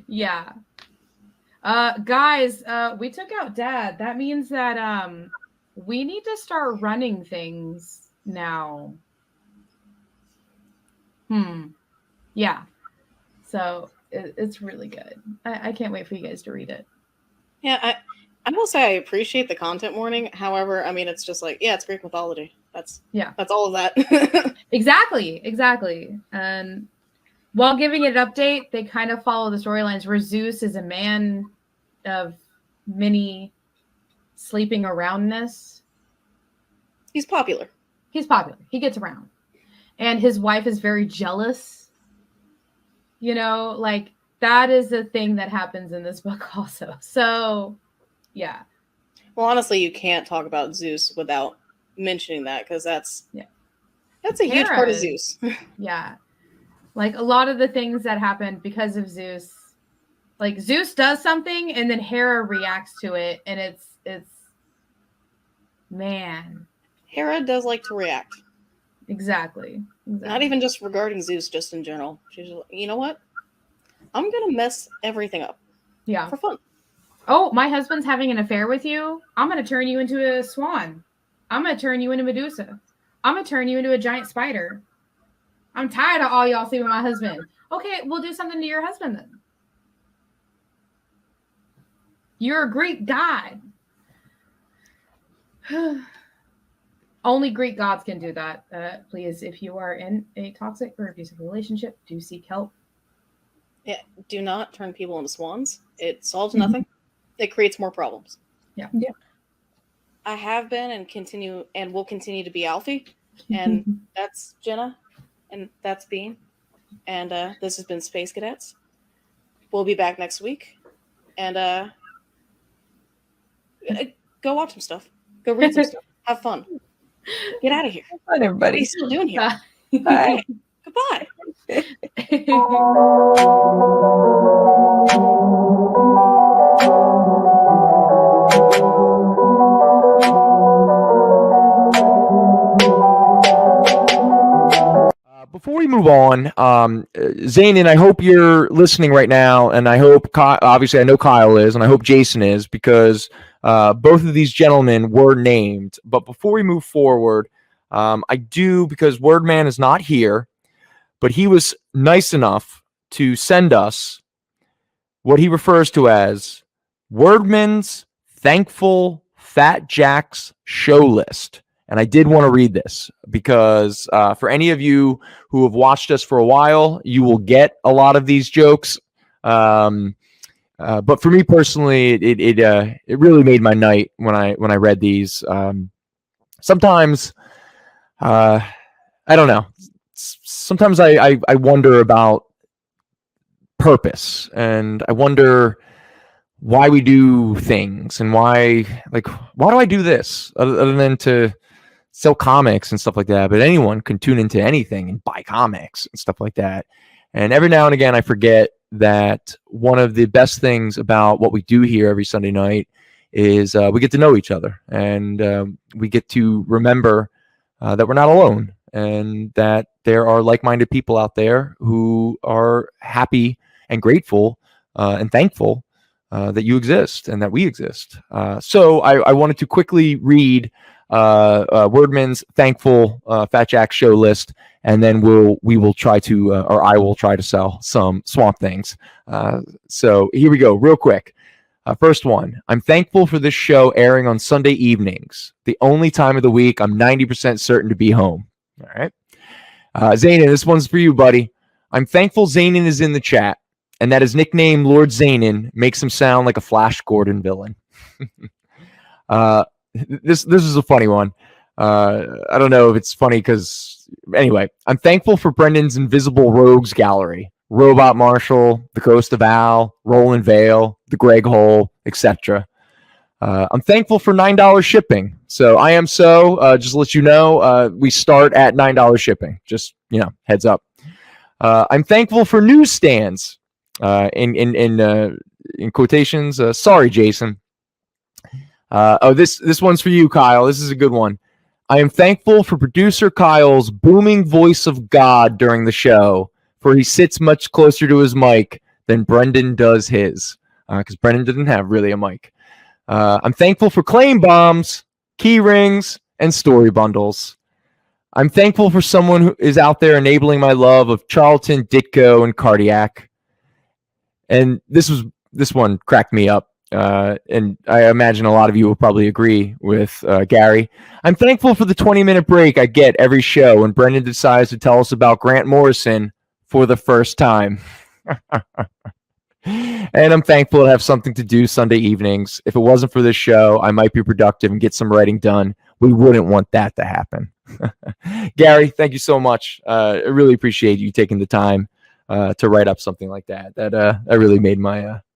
Yeah. Guys, we took out dad. That means that we need to start running things now. Yeah. So it's really good. I can't wait for you guys to read it. Yeah, I will say I appreciate the content warning. However, I mean, it's just like, it's Greek mythology. That's all of that. Exactly. And while giving it an update, they kind of follow the storylines where Zeus is a man of many sleeping aroundness. He's popular. He gets around. And his wife is very jealous. Like that is the thing that happens in this book also. So, yeah. Well, honestly, you can't talk about Zeus without mentioning that, because that's a huge part of Zeus. Yeah. Like a lot of the things that happen because of Zeus, like Zeus does something and then Hera reacts to it, and it's man. Hera does like to react. Exactly. Not even just regarding Zeus, just in general. She's like, you know what? I'm gonna mess everything up. Yeah. For fun. Oh, my husband's having an affair with you. I'm gonna turn you into a swan. I'm gonna turn you into Medusa. I'm gonna turn you into a giant spider. I'm tired of all y'all sleeping with my husband. Okay, we'll do something to your husband then. You're a Greek god. Only Greek gods can do that. Please, if you are in a toxic or abusive relationship, do seek help. Yeah, do not turn people into swans. It solves nothing. It creates more problems. Yeah. I have been and will continue to be Alfie, and that's Jenna, and that's Bean, and this has been Space Cadets. We'll be back next week, and go watch some stuff. Go read some stuff. Have fun. Get out of here. Bye, everybody. What are you still doing here? Bye. Goodbye. Before we move on, Zanin, I hope you're listening right now, and I hope, obviously I know Kyle is, and I hope Jason is, because both of these gentlemen were named. But before we move forward, I do, because Wordman is not here, but he was nice enough to send us what he refers to as Wordman's Thankful Fat Jacks Show List. And I did want to read this because for any of you who have watched us for a while, you will get a lot of these jokes. But for me personally, it really made my night when I read these. Sometimes, I don't know. Sometimes I wonder about purpose, and I wonder why we do things, and why do I do this other than to sell comics and stuff like that. But anyone can tune into anything and buy comics and stuff like that. And every now and again, I forget that one of the best things about what we do here every Sunday night is we get to know each other, and we get to remember that we're not alone, and that there are like-minded people out there who are happy and grateful and thankful that you exist and that we exist. So I wanted to quickly read Wordman's thankful Fat Jack show list, and then we will try to, or I will try to sell some Swamp Things. So here we go, real quick. First one, I'm thankful for this show airing on Sunday evenings, the only time of the week I'm 90% certain to be home. All right. Zanin, this one's for you, buddy. I'm thankful Zanin is in the chat, and that his nickname, Lord Zanin, makes him sound like a Flash Gordon villain. This is a funny one. I don't know if it's funny because, anyway, I'm thankful for Brendan's Invisible Rogues Gallery. Robot Marshall, The Ghost of Al, Roland Vale, The Greg Hole, etc. I'm thankful for $9 shipping. So I am just to let you know, we start at $9 shipping. Just, heads up. I'm thankful for newsstands. In quotations. Sorry, Jason. This one's for you, Kyle. This is a good one. I am thankful for producer Kyle's booming voice of God during the show, for he sits much closer to his mic than Brendan does his, because Brendan didn't have really a mic. I'm thankful for claim bombs, key rings, and story bundles. I'm thankful for someone who is out there enabling my love of Charlton, Ditko, and Cardiac. And this one cracked me up. And I imagine a lot of you will probably agree with Gary. I'm thankful for the 20-minute break I get every show when Brendan decides to tell us about Grant Morrison for the first time. And I'm thankful to have something to do Sunday evenings. If it wasn't for this show, I might be productive and get some writing done. We wouldn't want that to happen. Gary, thank you so much. I really appreciate you taking the time to write up something like that. That really made my